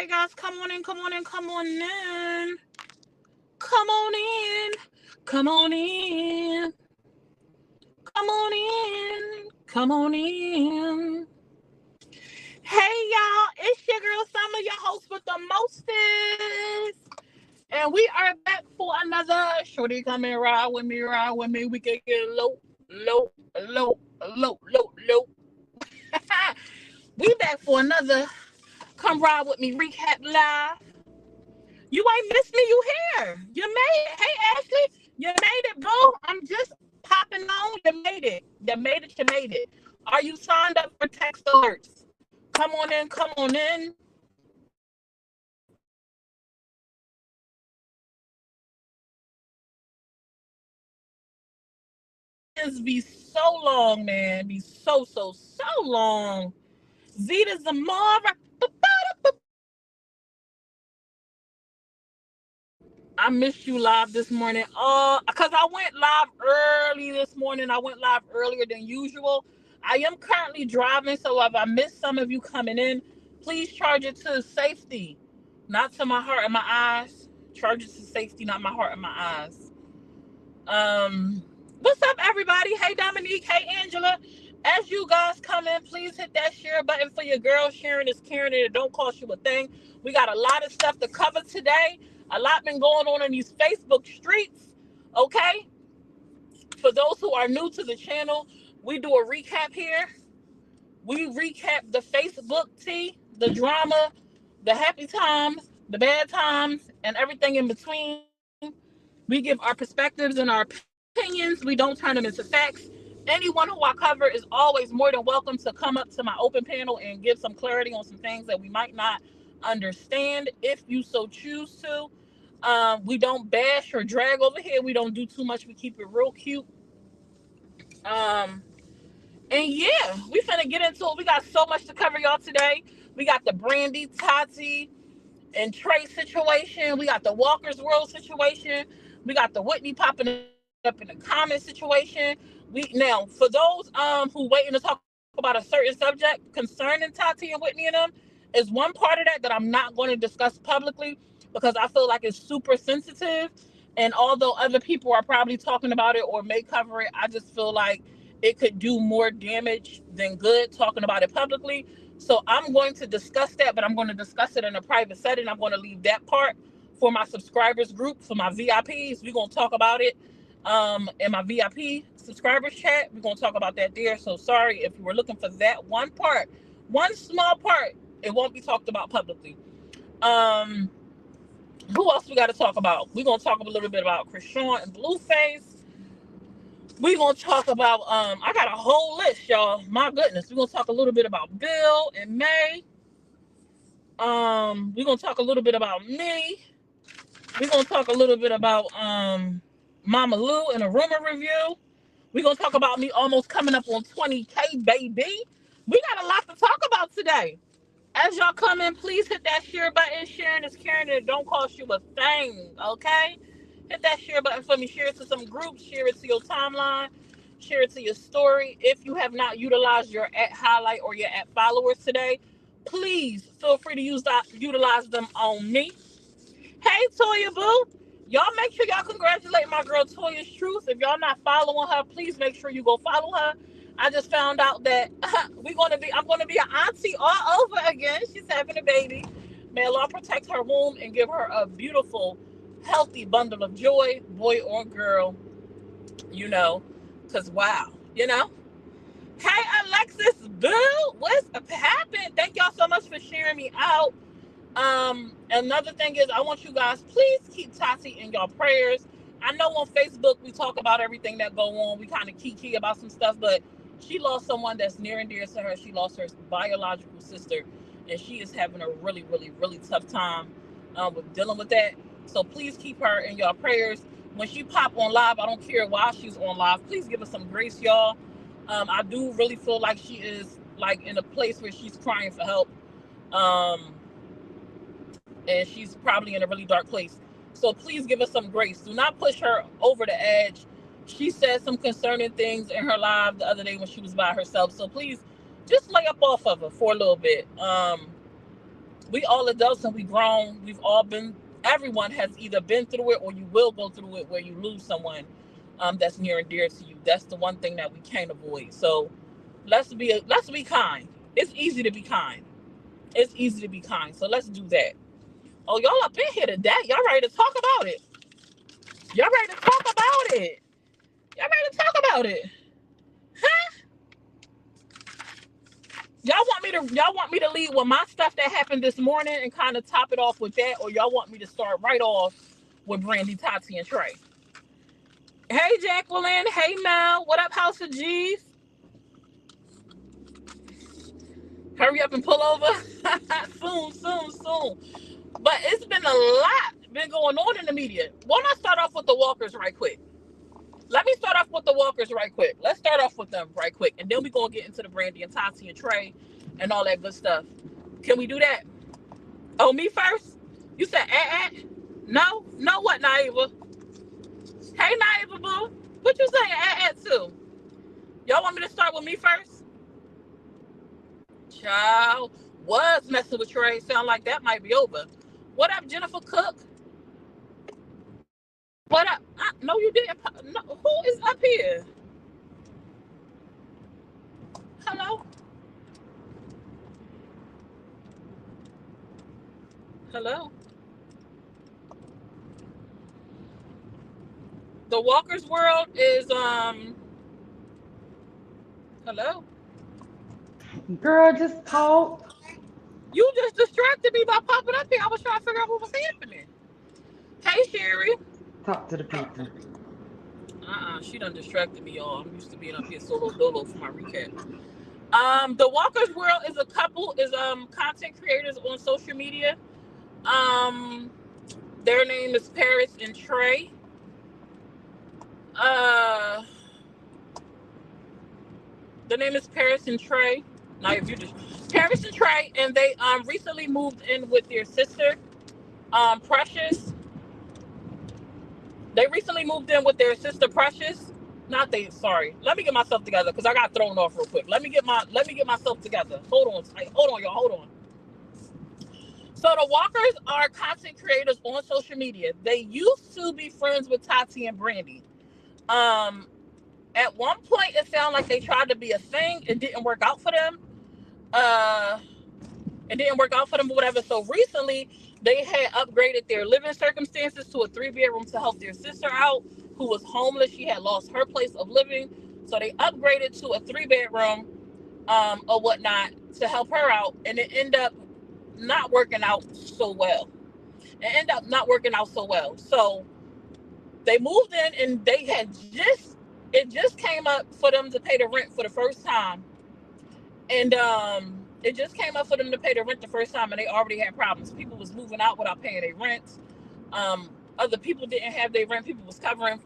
Hey guys, come on in, come on in, come on in. Come on in. Come on in. Come on in. Come on in. Hey y'all, it's your girl Summer, your host with the mostest. And we are back for another shorty come and ride with me, ride with me. We can get low, low, low, low, low, low. We back for another come ride with me recap live. You ain't missed me. You here. You made it. Hey, Ashley. You made it, boo. I'm just popping on. You made it. You made it. You made it. Are you signed up for text alerts? Come on in. Come on in. It's be so long, man. Be so long. Zeta Zamora. I missed you live this morning. Because I went live early this morning. I went live earlier than usual. I am currently driving, so if I miss some of you coming in, please charge it to safety, not to my heart and my eyes. Charge it to safety, not my heart and my eyes. What's up, everybody? Hey, Dominique. Hey, Angela. As you guys come in, please hit that share button for your girl. Sharing is caring, and it don't cost you a thing. We got a lot of stuff to cover today. A lot been going on in these Facebook streets. Okay, for those who are new to the channel, we do a recap here. We recap the Facebook tea, the drama, the happy times, the bad times, and everything in between. We give our perspectives and our opinions. We don't turn them into facts. Anyone who I cover is always more than welcome to come up to my open panel and give some clarity on some things that we might not understand if you so choose to. We don't bash or drag over here. We don't do too much. We keep it real cute. Um, and yeah, we finna get into it. We got so much to cover, y'all, today. We got the Brandy, Tati, and Trey situation. We got the Walker's World situation. We got the Whitney popping up in the comment situation. We now for those who waiting to talk about a certain subject concerning Tati and Whitney and them, is one part of that I'm not going to discuss publicly because I feel like it's super sensitive. And although other people are probably talking about it or may cover it, I just feel like it could do more damage than good talking about it publicly. So I'm going to discuss that, but I'm going to discuss it in a private setting. I'm going to leave that part for my subscribers group, for my VIPs. We're going to talk about it in my VIP subscribers chat. We're going to talk about that there. So sorry if you were looking for that one part, one small part, it won't be talked about publicly. Who else we got to talk about? We're going to talk a little bit about Krishan and Blueface. We're going to talk about, I got a whole list, y'all. My goodness. We're going to talk a little bit about Bill and May. We're going to talk a little bit about me. We're going to talk a little bit about Mama Lou and a rumor review. We're going to talk about me almost coming up on 20K, baby. We got a lot to talk about today. As y'all come in, please hit that share button. Sharing is caring, and it don't cost you a thing, okay? Hit that share button for me. Share it to some groups. Share it to your timeline. Share it to your story. If you have not utilized your at highlight or your at followers today, please feel free to utilize them on me. Hey, Toya Boo. Y'all make sure y'all congratulate my girl Toya's Truth. If y'all not following her, please make sure you go follow her. I just found out that I'm gonna be an auntie all over again. She's having a baby. May Allah protect her womb and give her a beautiful, healthy bundle of joy, boy or girl. You know, cause wow, you know. Hey, Alexis Boo, what's happened? Thank y'all so much for sharing me out. Another thing is, I want you guys, please keep Tati in your prayers. I know on Facebook we talk about everything that go on. We kind of kiki about some stuff, but she lost someone that's near and dear to her. She lost her biological sister, and she is having a really, really, really tough time with dealing with that. So please keep her in your prayers. When she pop on live, I don't care why she's on live. Please give us some grace, y'all. I do really feel like she is like in a place where she's crying for help. And she's probably in a really dark place. So please give us some grace. Do not push her over the edge. She said some concerning things in her live the other day when she was by herself. So please just lay up off of her for a little bit. We all adults and we grown. We've all been, everyone has either been through it or you will go through it where you lose someone that's near and dear to you. That's the one thing that we can't avoid. So let's be kind. It's easy to be kind. It's easy to be kind. So let's do that. Oh, y'all up in here today. Y'all ready to talk about it? Y'all ready to talk about it? Y'all ready to talk about it? Huh? Y'all want me to lead with my stuff that happened this morning and kind of top it off with that, or y'all want me to start right off with Brandy, Tati, and Trey? Hey, Jacqueline. Hey, Mel. What up, House of G's? Hurry up and pull over. soon. But it's been a lot been going on in the media. Why don't I start off with the walkers right quick? Let me start off with the walkers right quick. Let's start off with them right quick. And then we're going to get into the Brandy and Tati and Trey and all that good stuff. Can we do that? Oh, me first? You said No? No what, Naiva? Hey, Naiva, boo. What you saying to? Y'all want me to start with me first? Child, was messing with Trey. Sound like that might be over. What up, Jennifer Cook? What up? No, you didn't. No, who is up here? Hello? Hello? The Walker's World is, hello? Girl, just talk. You just distracted me by popping up here. I was trying to figure out what was happening. Hey, Sherry. Talk to the people. She done distracted me, y'all. I'm used to being up here solo dolo for my recap. The Walker's World is content creators on social media. Their name is Paris and Trey. The name is Paris and Trey. Now, if you just Paris and Trey, and they recently moved in with their sister, Precious. They recently moved in with their sister Precious. Sorry. Let me get myself together because I got thrown off real quick. Let me get myself together. Hold on, y'all. Hold on. So the Walkers are content creators on social media. They used to be friends with Tati and Brandy. At one point it sounded like they tried to be a thing. It didn't work out for them. Or whatever. So recently they had upgraded their living circumstances to a 3-bedroom to help their sister out, who was homeless. She had lost her place of living. So they upgraded to a 3-bedroom or whatnot to help her out. And it ended up not working out so well. So they moved in and it just came up for them to pay the rent for the first time. And it just came up for them to pay the rent the first time, and they already had problems. People was moving out without paying their rent. Other people didn't have their rent. People was covering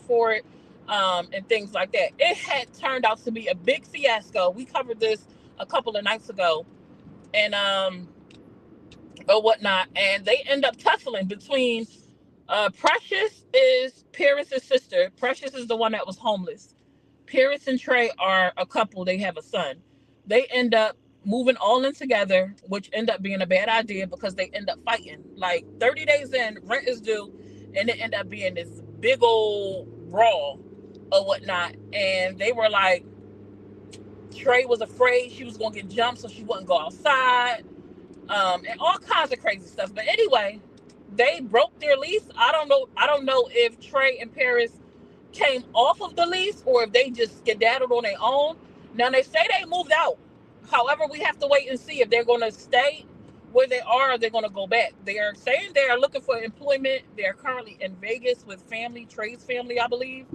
for it, and things like that. It had turned out to be a big fiasco. We covered this a couple of nights ago, and or whatnot. And they end up tussling between. Precious is Paris' sister. Precious is the one that was homeless. Paris and Trey are a couple. They have a son. They end up moving all in together, which end up being a bad idea because they end up fighting. Like 30 days in, rent is due, and it end up being this big old brawl or whatnot. And they were like, Trey was afraid she was gonna get jumped, so she wouldn't go outside, and all kinds of crazy stuff. But anyway, they broke their lease. I don't know if Trey and Paris came off of the lease or if they just skedaddled on their own. Now they say they moved out. However, we have to wait and see if they're going to stay where they are or they're going to go back. They are saying they are looking for employment. They are currently in Vegas with family, Trey's family, I believe.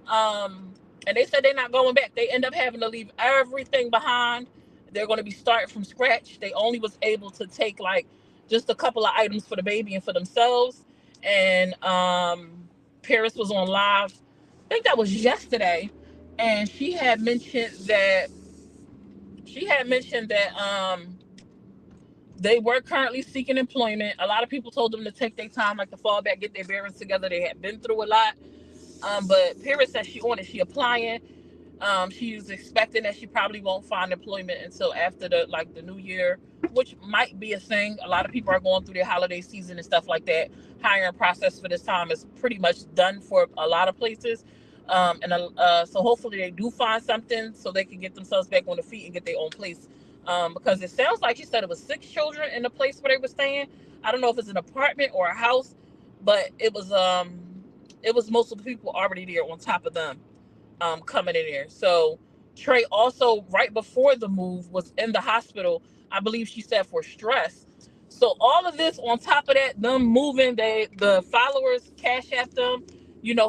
Um, and they said they're not going back. They end up having to leave everything behind. They're going to be starting from scratch. They only was able to take like just a couple of items for the baby and for themselves. And Paris was on live. I think that was yesterday, and she had mentioned that they were currently seeking employment. A lot of people told them to take their time, like to fall back, get their bearings together. They had been through a lot. But Paris said she on it. She applying. She's expecting that she probably won't find employment until after the new year, which might be a thing. A lot of people are going through their holiday season and stuff like that. Hiring process for this time is pretty much done for a lot of places. So hopefully they do find something so they can get themselves back on the feet and get their own place. Because it sounds like she said it was 6 children in the place where they were staying. I don't know if it's an apartment or a house, but it was most of the people already there on top of them coming in there. So Trey also, right before the move, was in the hospital. I believe she said for stress. So all of this on top of that, them moving, the followers cash at them,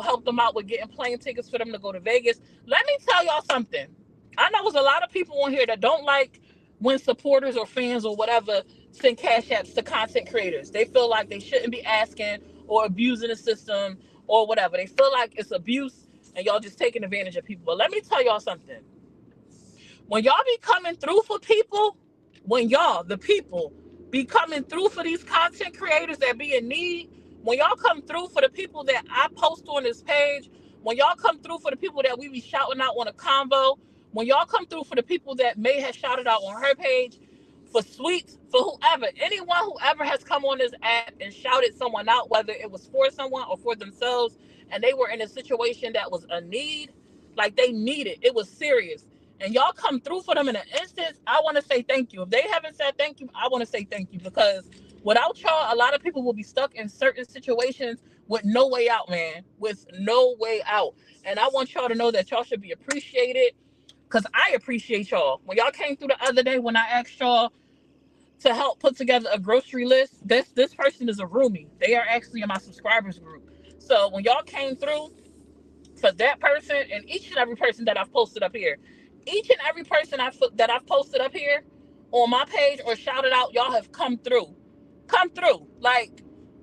help them out with getting plane tickets for them to go to Vegas. Let me tell y'all something. I know there's a lot of people on here that don't like when supporters or fans or whatever send cash apps to content creators. They feel like they shouldn't be asking or abusing the system or whatever. They feel like it's abuse and y'all just taking advantage of people. But let me tell y'all something. When y'all be coming through for people, when y'all, the people, be coming through for these content creators that be in need, when y'all come through for the people that I post on this page, when y'all come through for the people that we be shouting out on a convo, when y'all come through for the people that may have shouted out on her page, for sweets, for whoever, anyone who ever has come on this app and shouted someone out, whether it was for someone or for themselves, and they were in a situation that was a need, like they needed, it was serious, and y'all come through for them in an instance, I want to say thank you. If they haven't said thank you, I want to say thank you, because without y'all, a lot of people will be stuck in certain situations with no way out, man, with no way out. And I want y'all to know that y'all should be appreciated, because I appreciate y'all. When y'all came through the other day, when I asked y'all to help put together a grocery list, this person is a roomie. They are actually in my subscribers group. So when y'all came through for that person and each and every person that I've posted up here, each and every person that I've posted up here on my page or shouted out, y'all have come through, like,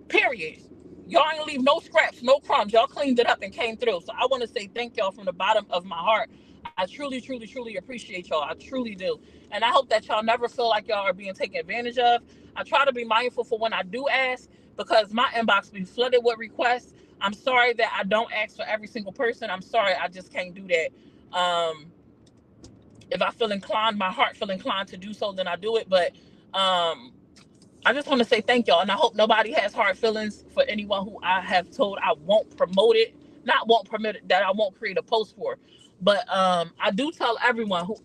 period. Y'all ain't leave no scraps, no crumbs. Y'all cleaned it up and came through. So I want to say thank y'all from the bottom of my heart. I truly, truly, truly appreciate y'all. I truly do. And I hope that y'all never feel like y'all are being taken advantage of. I try to be mindful for when I do ask, because my inbox be flooded with requests. I'm sorry that I don't ask for every single person. I'm sorry, I just can't do that. If I feel inclined, my heart feel inclined to do so, then I do it. But I just want to say thank y'all, and I hope nobody has hard feelings for anyone who I have told I won't promote it, not won't promote it, that I won't create a post for. But I do tell anyone who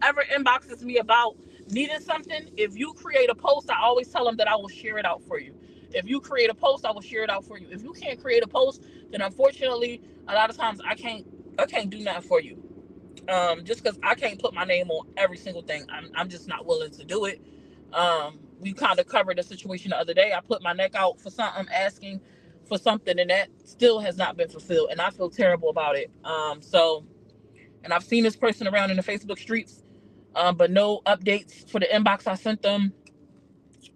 ever inboxes me about needing something, if you create a post, I always tell them that I will share it out for you. If you create a post, I will share it out for you. If you can't create a post, then unfortunately, a lot of times I can't do nothing for you. Just because I can't put my name on every single thing, I'm just not willing to do it. We kind of covered the situation the other day. I put my neck out for something, asking for something, and that still has not been fulfilled, and I feel terrible about it. And I've seen this person around in the Facebook streets, but no updates for the inbox I sent them.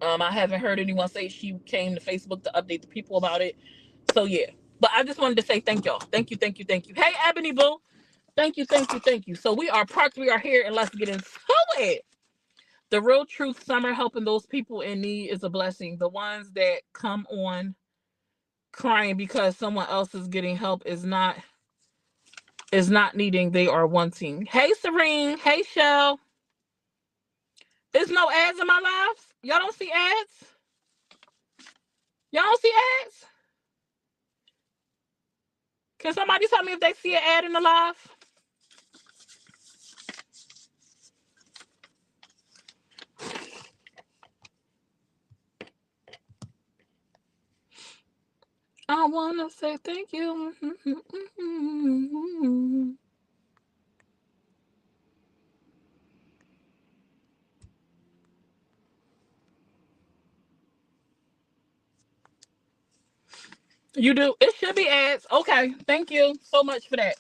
I haven't heard anyone say she came to Facebook to update the people about it. So yeah, but I just wanted to say thank y'all. Thank you, thank you, thank you. Hey, Ebony Boo. Thank you, thank you, thank you. So we are parked. We are here, and let's get into it. The real truth, summer helping those people in need is a blessing. The ones that come on crying because someone else is getting help is not needing, they are wanting. Hey Serene, hey Shell. There's no ads in my lives. Y'all don't see ads? Y'all don't see ads? Can somebody tell me if they see an ad in the live? I wanna say thank you. You do. It should be ads. Okay. Thank you so much for that.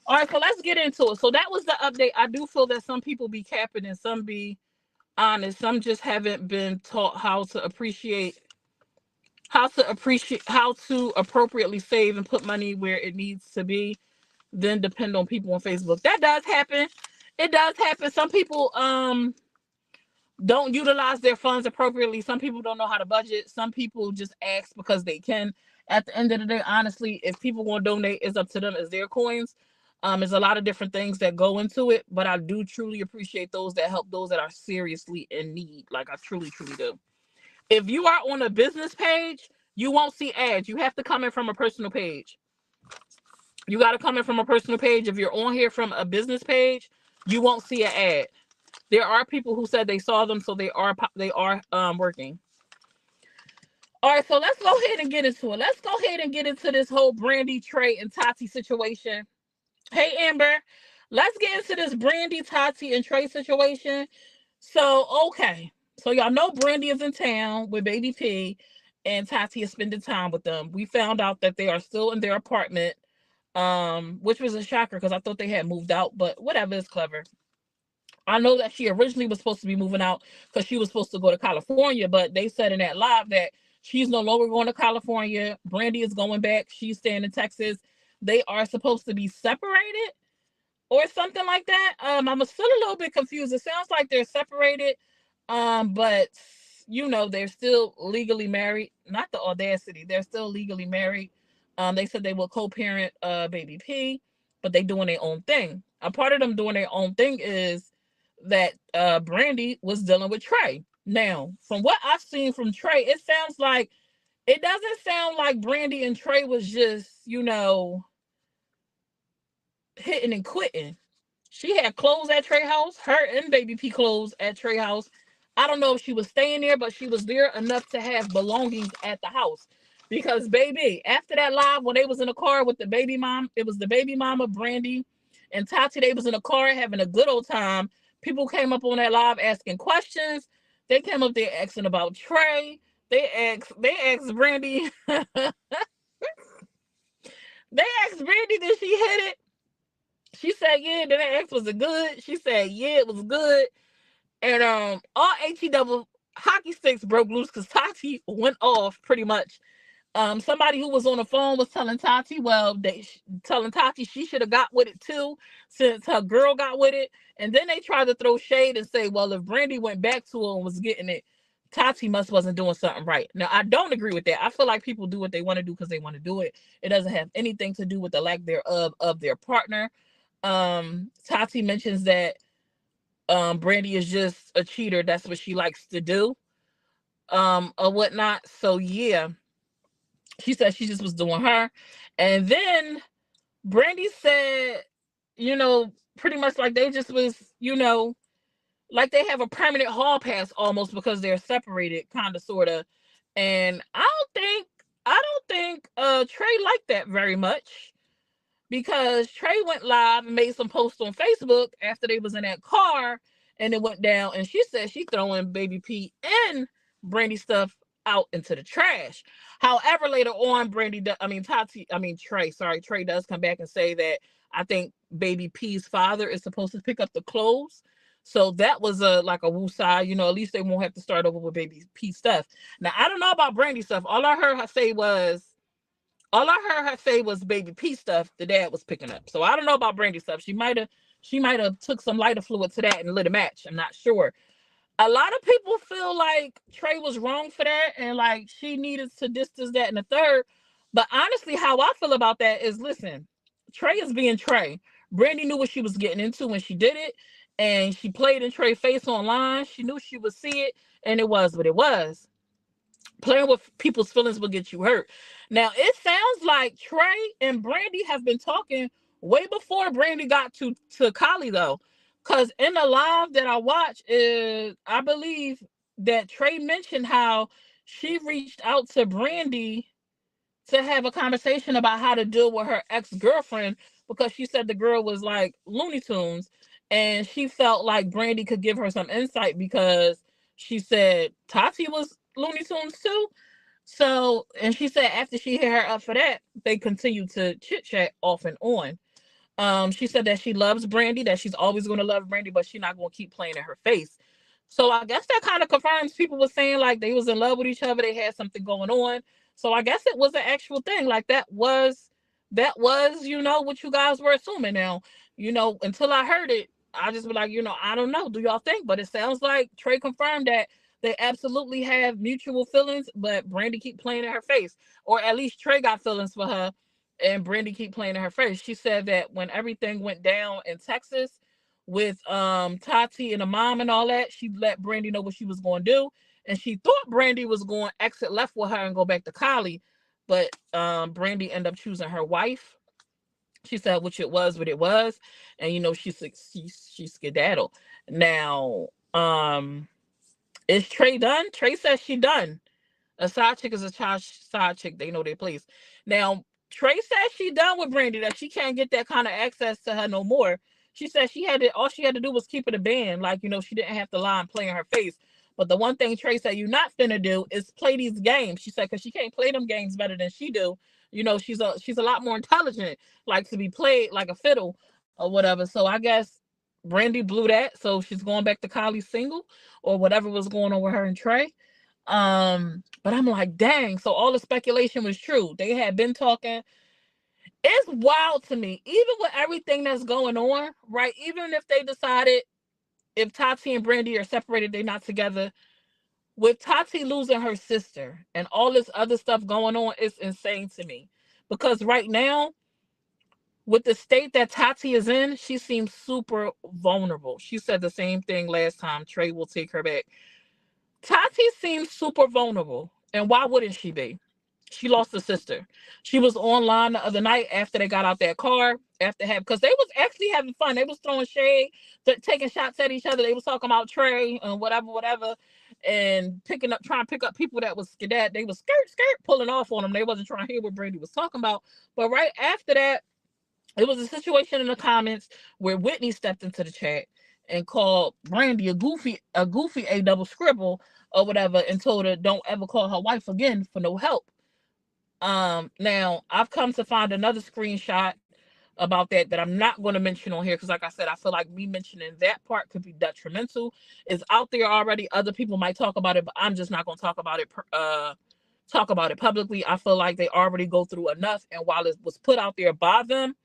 All right, so let's get into it. So that was the update. I do feel that some people be capping and some be honest. Some just haven't been taught how to appropriately save and put money where it needs to be, then depend on people on Facebook. That does happen. It does happen. Some people don't utilize their funds appropriately. Some people don't know how to budget. Some people just ask because they can. At the end of the day, honestly, if people want to donate, it's up to them. It's their coins. There's a lot of different things that go into it, but I do truly appreciate those that help those that are seriously in need. Like I truly, truly do. If you are on a business page, you won't see ads. You have to come in from a personal page. You got to come in from a personal page. If you're on here from a business page, you won't see an ad. There are people who said they saw them, so they are working. All right, so let's go ahead and get into it. Let's go ahead and get into this whole Brandy, Trey, and Tati situation. Hey, Amber, let's get into this Brandy, Tati, and Trey situation. So, okay. So, y'all know Brandy is in town with Baby P, and Tati is spending time with them. We found out that they are still in their apartment, which was a shocker because I thought they had moved out, but whatever, is clever. I know that she originally was supposed to be moving out because she was supposed to go to California, but they said in that live that she's no longer going to California. Brandy is going back. She's staying in Texas. They are supposed to be separated or something like that. I'm still a little bit confused. It sounds like they're separated, but they're still legally married. Not the audacity. They're still legally married. They said they will co-parent Baby P, but they doing their own thing. A part of them doing their own thing is that Brandy was dealing with Trey. Now, from what I've seen from Trey, it doesn't sound like Brandy and Trey was just, hitting and quitting. She had clothes at Trey house, her and Baby P clothes at Trey house. I don't know if she was staying there, but she was there enough to have belongings at the house. Because baby, after that live when they was in the car with the baby mom, it was the baby mama, Brandy, and Tati. They was in the car having a good old time. People came up on that live asking questions. They came up there asking about Trey. They asked Brandy, they asked Brandy, did she hit it? She said, yeah. Then they asked, was it good? She said, yeah, it was good. And all HE double hockey sticks broke loose because Tati went off pretty much. Somebody who was on the phone was telling Tati, telling Tati she should have got with it too, since her girl got with it. And then they tried to throw shade and say, well, if Brandy went back to her and was getting it, Tati wasn't doing something right. Now I don't agree with that. I feel like people do what they want to do because they want to do it. It doesn't have anything to do with the lack thereof of their partner. Tati mentions that Brandy is just a cheater. That's what she likes to do, or whatnot. So yeah, she said she just was doing her. And then Brandy said, pretty much like they just was, like they have a permanent hall pass almost because they're separated, kind of, sort of. And I don't think Trey liked that very much, because Trey went live and made some posts on Facebook after they was in that car and it went down. And she said she throwing Baby P and Brandy stuff out into the trash. However, later on, Trey does come back and say that I think Baby P's father is supposed to pick up the clothes. So that was a woosah, at least they won't have to start over with Baby P stuff. Now I don't know about Brandy stuff. All I heard her say was Baby P stuff the dad was picking up. So I don't know about Brandy stuff. She might have took some lighter fluid to that and lit a match. I'm not sure. A lot of people feel like Trey was wrong for that and like she needed to distance that in the third. But honestly, how I feel about that is, listen, Trey is being Trey. Brandy knew what she was getting into when she did it, and she played in Trey's face online. She knew she would see it, and it was what it was. Playing with people's feelings will get you hurt. Now, it sounds like Trey and Brandy have been talking way before Brandy got to Kylie, though. Because in the live that I watched, I believe that Trey mentioned how she reached out to Brandy to have a conversation about how to deal with her ex-girlfriend, because she said the girl was like Looney Tunes, and she felt like Brandy could give her some insight because she said Tati was Looney Tunes too. So, and she said after she hit her up for that, they continued to chit chat off and on. She said that she loves Brandy, that she's always going to love Brandy, but she's not going to keep playing in her face. So I guess that kind of confirms people were saying like they was in love with each other, they had something going on. So I guess it was an actual thing. Like that was what you guys were assuming. Now, until I heard it, I just be like, I don't know. Do y'all think? But it sounds like Trey confirmed that they absolutely have mutual feelings, but Brandy keep playing in her face, or at least Trey got feelings for her, and Brandy keep playing in her face. She said that when everything went down in Texas with Tati and the mom and all that, she let Brandy know what she was going to do, and she thought Brandy was going to exit left with her and go back to Kylie, but Brandy ended up choosing her wife. She said which it was what it was, and she skedaddled. Now, is Trey done? Trey says she done. A side chick is a side chick. They know their place. Now, Trey says she done with Brandy, that she can't get that kind of access to her no more. She said all she had to do was keep it a band. Like, she didn't have to lie and play in her face. But the one thing Trey said you're not finna do is play these games. She said, because she can't play them games better than she do. She's a lot more intelligent, like to be played like a fiddle or whatever. So I guess Brandy blew that. So she's going back to Kylie single or whatever was going on with her and Trey. But I'm like, dang, so all the speculation was true. They had been talking. It's wild to me, even with everything that's going on, right? Even if they decided, if Tati and Brandy are separated, they're not together. With Tati losing her sister and all this other stuff going on, it's insane to me. Because right now, with the state that Tati is in, she seems super vulnerable. She said the same thing last time. Trey will take her back. Tati seems super vulnerable. And why wouldn't she be? She lost a sister. She was online the other night after they got out that car, because they was actually having fun. They was throwing shade, taking shots at each other. They was talking about Trey and whatever, and trying to pick up people that was skedat. They was skirt, pulling off on them. They wasn't trying to hear what Brady was talking about. But right after that, it was a situation in the comments where Whitney stepped into the chat and called Brandy a goofy a double scribble or whatever, and told her don't ever call her wife again for no help. Now I've come to find another screenshot about that I'm not going to mention on here, because like I said, I feel like me mentioning that part could be detrimental. It's out there already. Other people might talk about it, but I'm just not going to talk about it publicly. I feel like they already go through enough, and while it was put out there by them,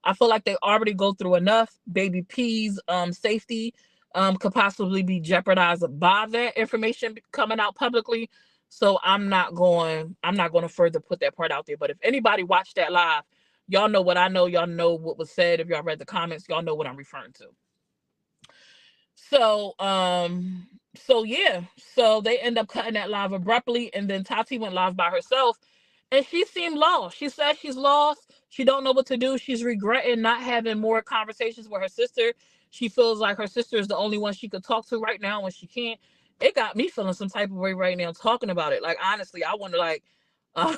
I feel like they already go through enough. Baby P's safety could possibly be jeopardized by that information coming out publicly. So I'm not going to further put that part out there. But if anybody watched that live, y'all know what I know. Y'all know what was said. If y'all read the comments, y'all know what I'm referring to. So yeah. So they end up cutting that live abruptly, and then Tati went live by herself, and she seemed lost. She said she's lost. She don't know what to do. She's regretting not having more conversations with her sister. She feels like her sister is the only one she could talk to right now when she can't. It got me feeling some type of way right now talking about it. Like, honestly, I wonder, like, uh,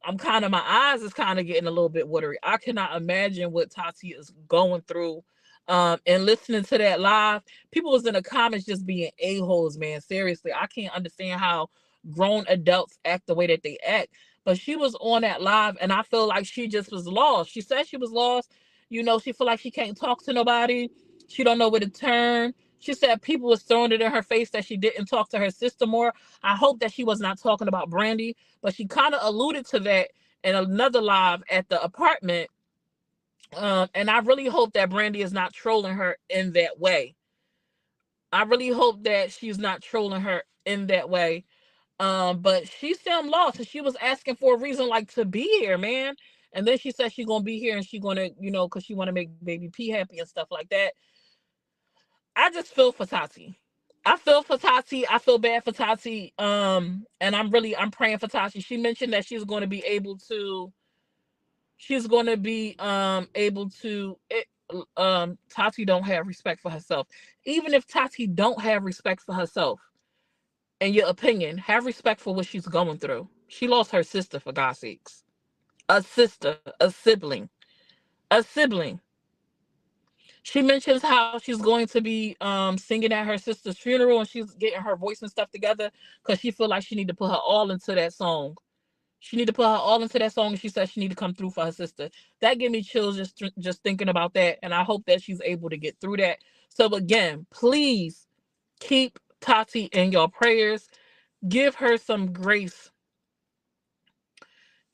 my eyes is kind of getting a little bit watery. I cannot imagine what Tati is going through. And listening to that live, people was in the comments just being a-holes, man. Seriously, I can't understand how grown adults act the way that they act. But she was on that live, and I feel like she just was lost. She said she was lost. She feel like she can't talk to nobody. She don't know where to turn. She said people was throwing it in her face that she didn't talk to her sister more. I hope that she was not talking about Brandy, but she kind of alluded to that in another live at the apartment. And I really hope that Brandy is not trolling her in that way. I really hope that she's not trolling her in that way. But she seemed lost, and she was asking for a reason, like, to be here, man. And then she said she's gonna be here, and she's gonna, because she want to make Baby P happy and stuff like that. I just feel for Tati. I feel for Tati. I feel bad for Tati. And I'm praying for Tati. She mentioned that Tati don't have respect for herself. Even if Tati don't have respect for herself, in your opinion, have respect for what she's going through. She lost her sister, for God's sakes. A sister, a sibling. She mentions how she's going to be singing at her sister's funeral, and she's getting her voice and stuff together because she feel like she need to put her all into that song. She need to put her all into that song, and she said she need to come through for her sister. That gave me chills just thinking about that, and I hope that she's able to get through that. So again, please keep Tati in your prayers. Give her some grace.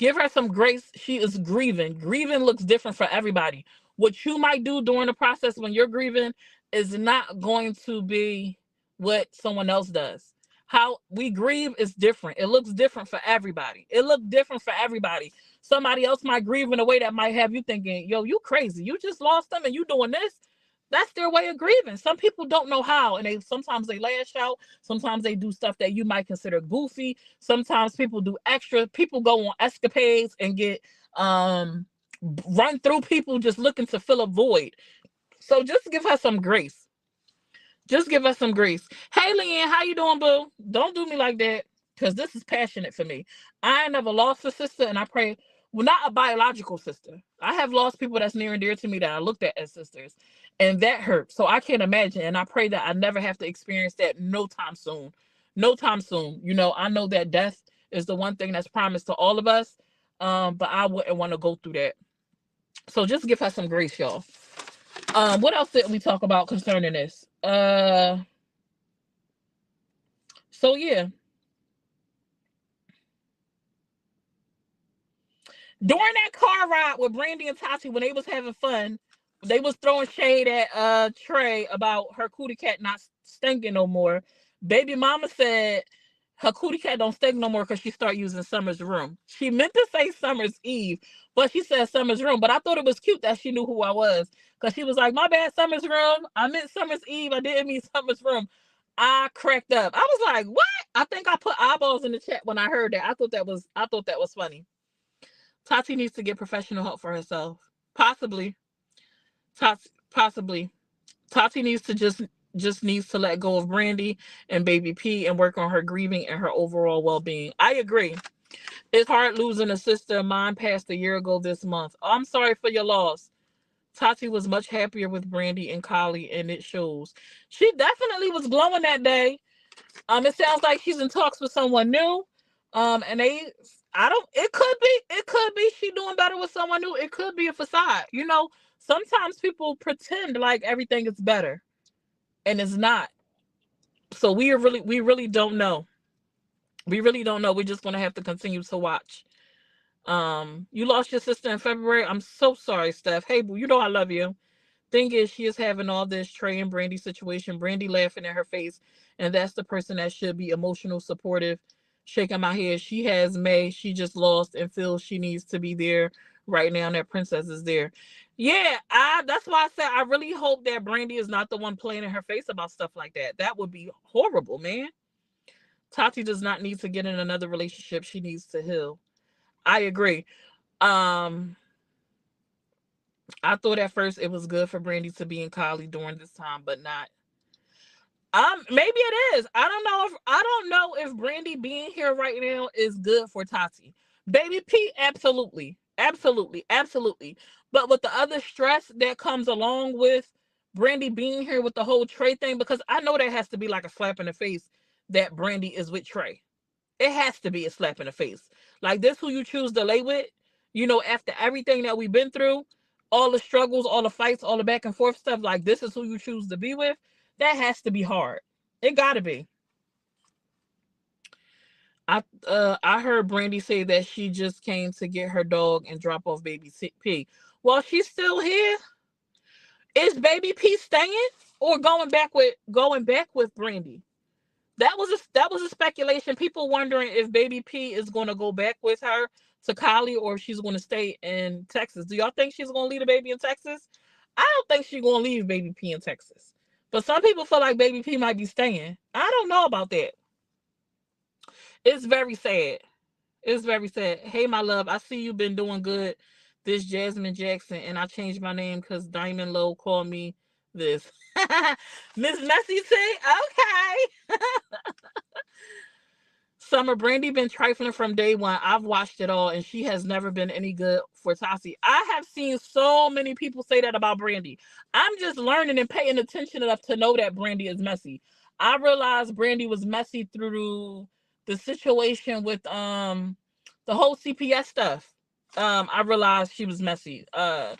Give her some grace. She is grieving. Grieving looks different for everybody. What you might do during the process when you're grieving is not going to be what someone else does. How we grieve is different. It looks different for everybody. It looks different for everybody. Somebody else might grieve in a way that might have you thinking, yo, you crazy. You just lost them and you doing this. That's their way of grieving. Some people don't know how, and they sometimes they lash out. Sometimes they do stuff that you might consider goofy. Sometimes people do extra. People go on escapades and get run through people just looking to fill a void. So just give her some grace. Just give us some grace. Hey, Leanne, how you doing, boo? Don't do me like that, because this is passionate for me. I ain't never lost a sister, and I pray, well, not a biological sister. I have lost people that's near and dear to me that I looked at as sisters, and that hurt. So I can't imagine, and I pray that I never have to experience that no time soon. No time soon. You know, I know that death is the one thing that's promised to all of us, but I wouldn't want to go through that. So just give her some grace, y'all. What else did we talk about concerning this? So yeah, during that car ride with Brandy and Tati, when they was having fun, they was throwing shade at Trey about her cootie cat not stinking no more. Baby mama said her cootie cat don't stink no more because she start using Summer's room. She meant to say Summer's Eve, but she said Summer's room. But I thought it was cute that she knew who I was, because she was like, my bad, Summer's room. I meant Summer's Eve. I didn't mean Summer's room. I cracked up. I was like, what? I think I put eyeballs in the chat when I heard that. I thought that was funny. Tati needs to get professional help for herself. Possibly. Possibly. Tati needs to just needs to let go of Brandy and Baby P and work on her grieving and her overall well-being. I agree. It's hard losing a sister. Mine passed a year ago this month. Oh, I'm sorry for your loss. Tati was much happier with Brandy and Collie, and it shows. She definitely was glowing that day. It sounds like she's in talks with someone new. And I don't. It could be she doing better with someone new. It could be a facade. You know, sometimes people pretend like everything is better, and it's not. So we really don't know. We really don't know. We're just gonna have to continue to watch. You lost your sister in February. I'm so sorry, Steph. Hey, boo, you know I love you. Thing is, she is having all this Trey and Brandy situation. Brandy laughing in her face, and that's the person that should be emotional, supportive, shaking my head. She has May. She just lost and feels she needs to be there right now. And that princess is there. Yeah, that's why I said I really hope that Brandy is not the one playing in her face about stuff like that. That would be horrible, man. Tati does not need to get in another relationship. She needs to heal. I agree. Um, I thought at first it was good for Brandy to be in Collie during this time, but not. Maybe it is. I don't know if Brandy being here right now is good for Tati. Baby P, absolutely. Absolutely. Absolutely. But with the other stress that comes along with Brandy being here with the whole Trey thing, because I know that has to be like a slap in the face that Brandy is with Trey. It has to be a slap in the face. Like, this who you choose to lay with, after everything that we've been through, all the struggles, all the fights, all the back and forth stuff, like, this is who you choose to be with. That has to be hard. It gotta be. I heard Brandy say that she just came to get her dog and drop off baby P. Well, she's still here. Is baby P staying or going back with Brandy? That was a speculation. People wondering if baby P is going to go back with her to Cali, or if she's going to stay in Texas. Do y'all think she's going to leave the baby in Texas? I don't think she's going to leave baby P in Texas. But some people feel like baby P might be staying. I don't know about that. It's very sad. It's very sad. Hey, my love, I see you've been doing good. This Jasmine Jackson, and I changed my name because Diamond Lowe called me this. Miss Messy T? Okay. Summer, Brandy been trifling from day one. I've watched it all, and she has never been any good for Tati. I have seen so many people say that about Brandy. I'm just learning and paying attention enough to know that Brandy is messy. I realized Brandy was messy through the situation with the whole CPS stuff. I realized she was messy. I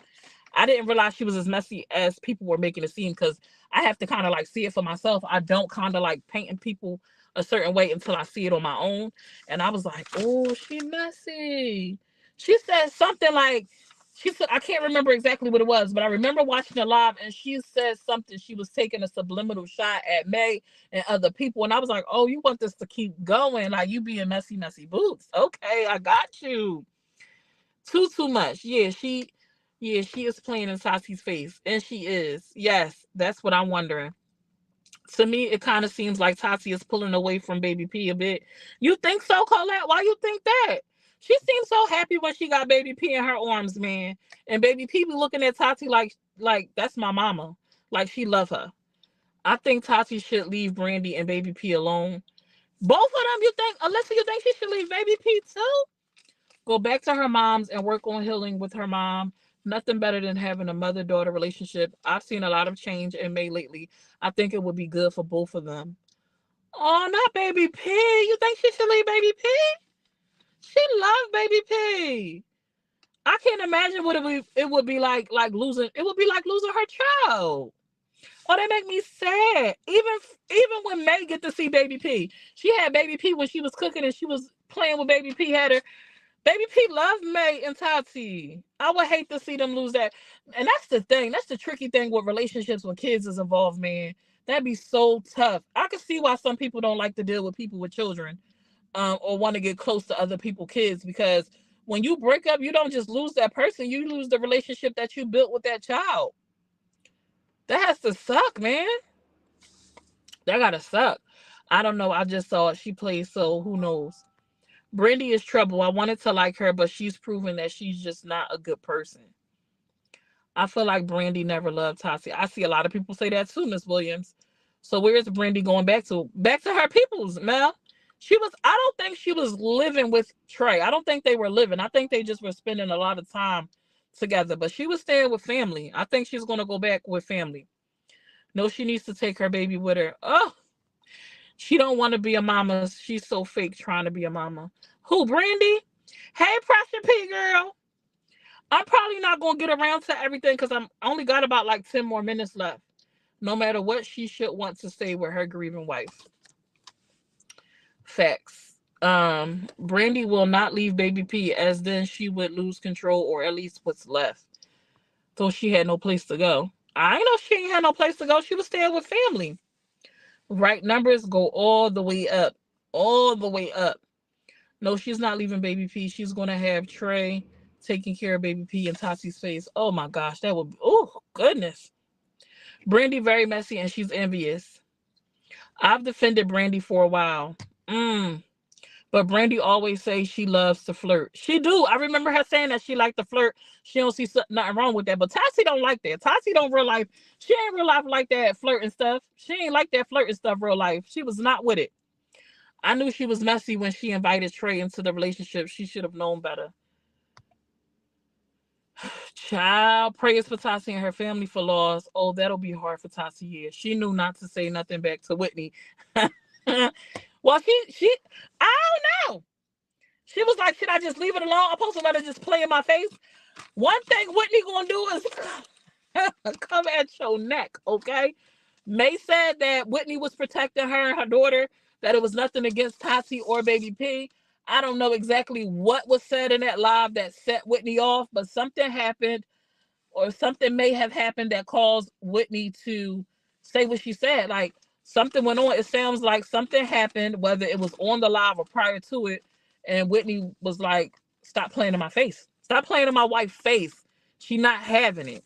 didn't realize she was as messy as people were making it seem, because I have to kind of like see it for myself. I don't kind of like painting people a certain way until I see it on my own. And I was like, oh, she messy. She said something like, she said, I can't remember exactly what it was, but I remember watching it live, and she said something. She was taking a subliminal shot at May and other people. And I was like, oh, you want this to keep going? Like, you being messy, messy boots. Okay, I got you. Too much. Yeah, she is playing in Tati's face. And she is. Yes, that's what I'm wondering. To me, it kind of seems like Tati is pulling away from Baby P a bit. You think so, Colette? Why you think that? She seemed so happy when she got Baby P in her arms, man. And Baby P be looking at Tati like that's my mama. Like she love her. I think Tati should leave Brandy and Baby P alone. Both of them, you think? Alyssa, you think she should leave Baby P too? Go back to her mom's and work on healing with her mom. Nothing better than having a mother-daughter relationship. I've seen a lot of change in May lately. I think it would be good for both of them. Oh, not Baby P. You think she should leave Baby P? She loves Baby P. I can't imagine what it would be like losing. It would be like losing her child. Oh, that make me sad. Even when May get to see Baby P, she had Baby P when she was cooking and she was playing with Baby P. Had her. Baby P loves May and Tati. I would hate to see them lose that. And that's the thing. That's the tricky thing with relationships when kids is involved, man. That'd be so tough. I can see why some people don't like to deal with people with children, or want to get close to other people's kids, because when you break up, you don't just lose that person. You lose the relationship that you built with that child. That has to suck, man. That gotta suck. I don't know. I just saw it. She plays, so who knows? Brandy is trouble. I wanted to like her, but she's proven that she's just not a good person. I feel like Brandy never loved Tati. I see a lot of people say that too, Miss Williams. So where's Brandy going back to? Back to her peoples, Mel. I don't think she was living with Trey. I don't think they were living. I think they just were spending a lot of time together. But she was staying with family. I think she's going to go back with family. No, she needs to take her baby with her. Oh, she don't want to be a mama. She's so fake trying to be a mama. Who, Brandy? Hey, Pressure P girl. I'm probably not gonna get around to everything because I only got about like 10 more minutes left. No matter what, she should want to stay with her grieving wife. Facts. Brandy will not leave Baby P, as then she would lose control, or at least what's left. So she had no place to go. I know she ain't had no place to go. She was staying with family. Right numbers go all the way up. All the way up. No, she's not leaving Baby P. She's gonna have Trey taking care of Baby P in Tati's face. Oh my gosh, that would be, oh goodness. Brandy very messy and she's envious. I've defended Brandy for a while. But Brandy always says she loves to flirt. She do. I remember her saying that she liked to flirt. She don't see nothing wrong with that. But Tati don't like that. Tati don't real life. She ain't real life like that flirting stuff. She ain't like that flirting stuff real life. She was not with it. I knew she was messy when she invited Trey into the relationship. She should have known better. Child, prayers for Tati and her family for loss. Oh, that'll be hard for Tati. Yeah, she knew not to say nothing back to Whitney. Well, I don't know. She was like, should I just leave it alone? I'm supposed to let her just play in my face. One thing Whitney gonna do is come at your neck, okay? May said that Whitney was protecting her and her daughter, that it was nothing against Tati or Baby P. I don't know exactly what was said in that live that set Whitney off, but something happened, or something may have happened that caused Whitney to say what she said. Like something went on. It sounds like something happened, whether it was on the live or prior to it, and Whitney was like, "Stop playing in my face. Stop playing in my wife's face. She not having it."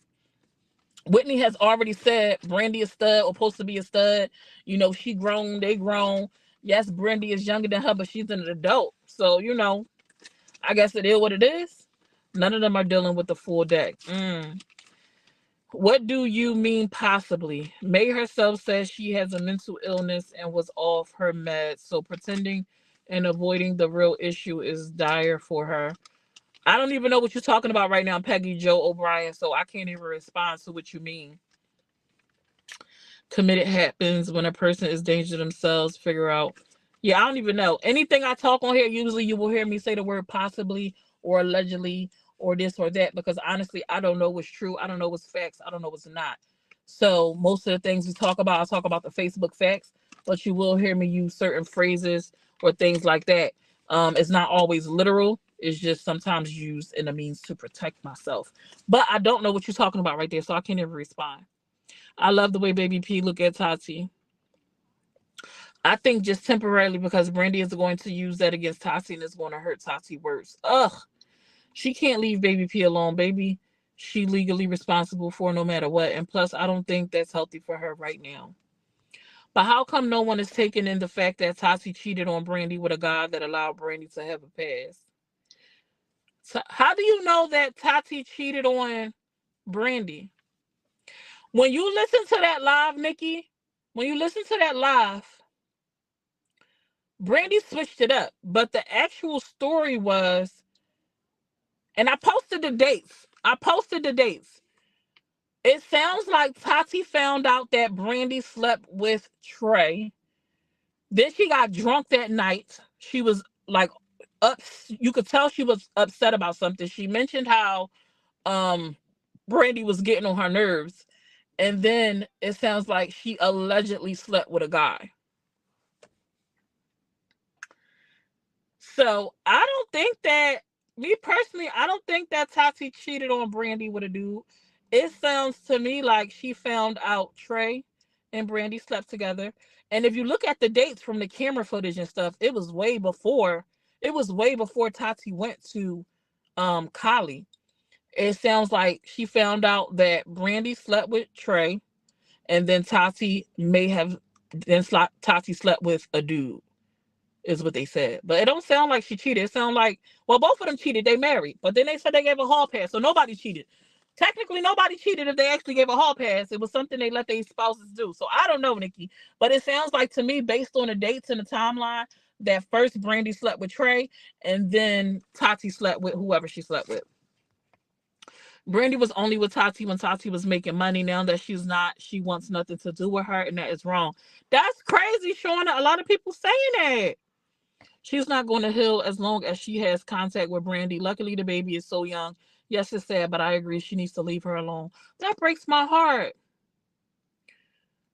Whitney has already said Brandy is stud or supposed to be a stud. You know, she grown, they grown. Yes, Brandy is younger than her, but she's an adult. So, you know, I guess it is what it is. None of them are dealing with the full deck. What do you mean possibly? May herself says she has a mental illness and was off her meds. So pretending and avoiding the real issue is dire for her. I don't even know what you're talking about right now, Peggy Joe O'Brien, so I can't even respond to what you mean. Committed happens when a person is danger to themselves, figure out. Yeah, I don't even know. Anything I talk on here, usually you will hear me say the word possibly or allegedly or this or that because honestly, I don't know what's true. I don't know what's facts. I don't know what's not. So most of the things we talk about, I talk about the Facebook facts, but you will hear me use certain phrases or things like that. It's not always literal. It's just sometimes used in a means to protect myself. But I don't know what you're talking about right there, so I can't even respond. I love the way Baby P look at Tati. I think just temporarily because Brandy is going to use that against Tati and it's going to hurt Tati worse. Ugh. She can't leave Baby P alone, baby. She legally responsible for no matter what. And plus, I don't think that's healthy for her right now. But how come no one is taking in the fact that Tati cheated on Brandy with a guy that allowed Brandy to have a past? So how do you know that Tati cheated on Brandy? When you listen to that live, Nikki, when you listen to that live, Brandy switched it up, but the actual story was, and I posted the dates. I posted the dates. It sounds like Tati found out that Brandy slept with Trey. Then she got drunk that night. She was like up. You could tell she was upset about something. She mentioned how um Brandy was getting on her nerves, and then it sounds like she allegedly slept with a guy. So I don't think that me personally, I don't think that Tati cheated on Brandy with a dude. It sounds to me like she found out Trey and Brandy slept together. And if you look at the dates from the camera footage and stuff, it was way before Tati went to Kali. It sounds like she found out that Brandy slept with Trey and then Tati slept with a dude is what they said. But it don't sound like she cheated. It sounds like, well, both of them cheated. They married, but then they said they gave a hall pass, so nobody cheated. Technically, nobody cheated if they actually gave a hall pass. It was something they let their spouses do. So I don't know, Nikki, but it sounds like to me, based on the dates and the timeline, that first Brandy slept with Trey, and then Tati slept with whoever she slept with. Brandy was only with Tati when Tati was making money. Now that she's not, she wants nothing to do with her, and that is wrong. That's crazy, Shauna. A lot of people saying that. She's not going to heal as long as she has contact with Brandy. Luckily, the baby is so young. Yes, it's sad, but I agree. She needs to leave her alone. That breaks my heart.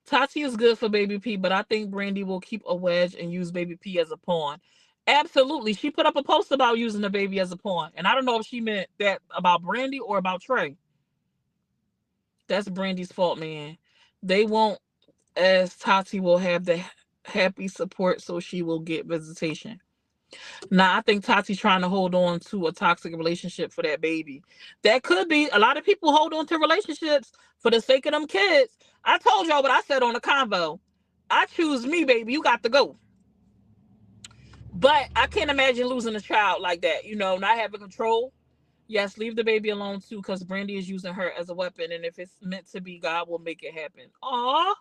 Tati is good for Baby P, but I think Brandy will keep a wedge and use Baby P as a pawn. Absolutely. She put up a post about using the baby as a pawn. And I don't know if she meant that about Brandy or about Trey. That's Brandy's fault, man. They won't, as Tati will have the happy support, so she will get visitation. Nah, I think Tati's trying to hold on to a toxic relationship for that baby. That could be. A lot of people hold on to relationships for the sake of them kids. I told y'all what I said on the convo. I choose me, baby. You got to go. But I can't imagine losing a child like that. Not having control. Yes, leave the baby alone too, because Brandy is using her as a weapon. And if it's meant to be, God will make it happen. Aw.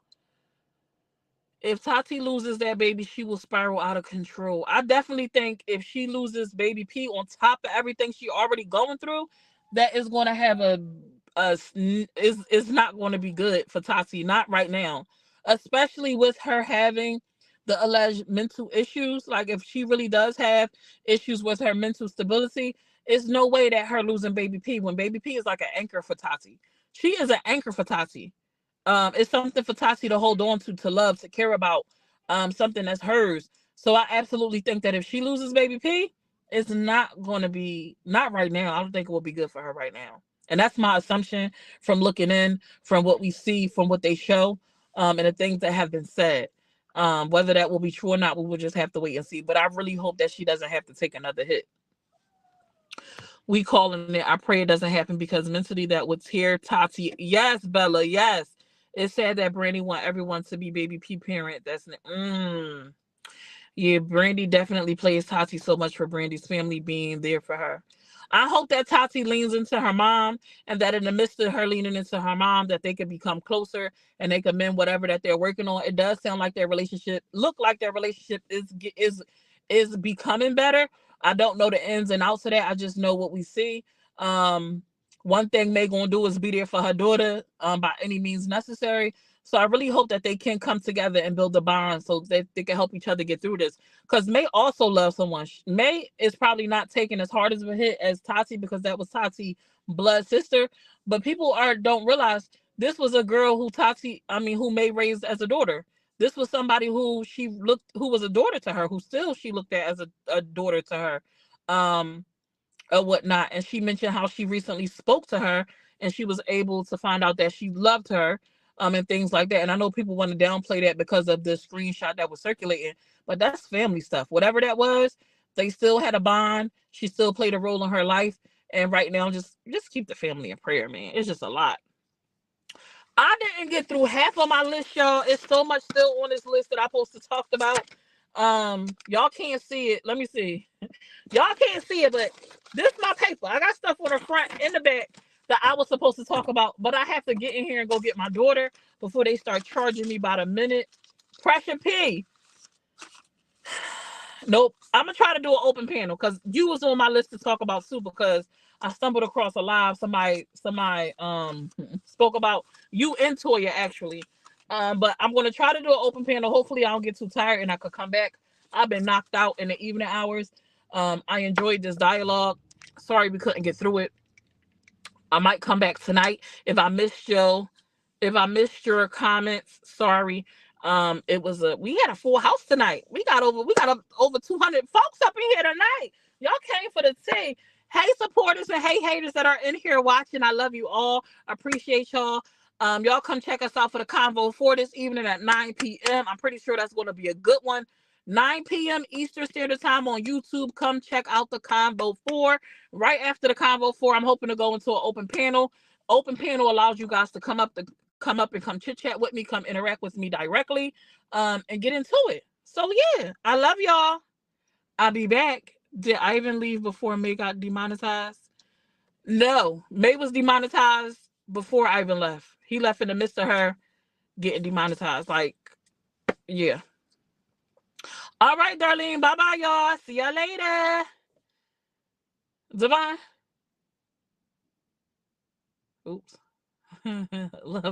If Tati loses that baby, she will spiral out of control. I definitely think if she loses Baby P on top of everything she already going through, that is going to have is not going to be good for Tati. Not right now, especially with her having the alleged mental issues. Like if she really does have issues with her mental stability, it's no way that her losing Baby P when Baby P is like an anchor for Tati. She is an anchor for Tati. It's something for Tati to hold on to love, to care about, something that's hers. So I absolutely think that if she loses Baby P, it's not going to be, not right now. I don't think it will be good for her right now. And that's my assumption from looking in, from what we see, from what they show, and the things that have been said. Whether that will be true or not, we will just have to wait and see. But I really hope that she doesn't have to take another hit. We calling it. I pray it doesn't happen because mentally that would tear Tati. Yes, Bella. Yes. It's sad that Brandy want everyone to be Baby P parent. Yeah, Brandy definitely plays Tati so much for Brandy's family being there for her. I hope that Tati leans into her mom and that in the midst of her leaning into her mom, that they can become closer and they can mend whatever that they're working on. It does sound like their relationship, look like their relationship is becoming better. I don't know the ins and outs of that. I just know what we see. Um, One thing May gonna do is be there for her daughter by any means necessary. So I really hope that they can come together and build a bond so that they can help each other get through this. Because May also loves someone. May is probably not taking as hard as of a hit as Tati because that was Tati blood sister. But people are don't realize this was a girl who May raised as a daughter. This was somebody who was a daughter to her, who still she looked at as a daughter to her. Um, or whatnot. And she mentioned how she recently spoke to her and she was able to find out that she loved her, and things like that. And I know people want to downplay that because of the screenshot that was circulating, but that's family stuff. Whatever that was, they still had a bond. She still played a role in her life. And right now, just keep the family in prayer, man. It's just a lot. I didn't get through half of my list, y'all. It's so much still on this list that I'm supposed to talk about. Y'all can't see it. Let me see. Y'all can't see it, but this is my paper. I got stuff on the front and the back that I was supposed to talk about, but I have to get in here and go get my daughter before they start charging me by the minute. Pressure P. Nope. I'm gonna try to do an open panel because you was on my list to talk about too because I stumbled across a live somebody spoke about you and Toya actually. But I'm gonna try to do an open panel. Hopefully I don't get too tired and I could come back. I've been knocked out in the evening hours. I enjoyed this dialogue. Sorry we couldn't get through it. I might come back tonight. If I missed your comments, sorry. We had a full house tonight. We got over 200 folks up in here tonight. Y'all came for the tea. Hey supporters and hey haters that are in here watching. I love you all. I appreciate y'all. Y'all come check us out for the convo for this evening at 9 p.m. I'm pretty sure that's going to be a good one. 9 p.m. Eastern Standard Time on YouTube. Come check out the Convo 4. Right after the Convo 4, I'm hoping to go into an open panel. Open panel allows you guys to come up and come chit chat with me, come interact with me directly, and get into it. So yeah, I love y'all. I'll be back. Did I even leave before May got demonetized? No, May was demonetized before I even left. He left in the midst of her getting demonetized. Like, yeah. All right, Darlene. Bye bye, y'all. See y'all later. Devon. Oops. Love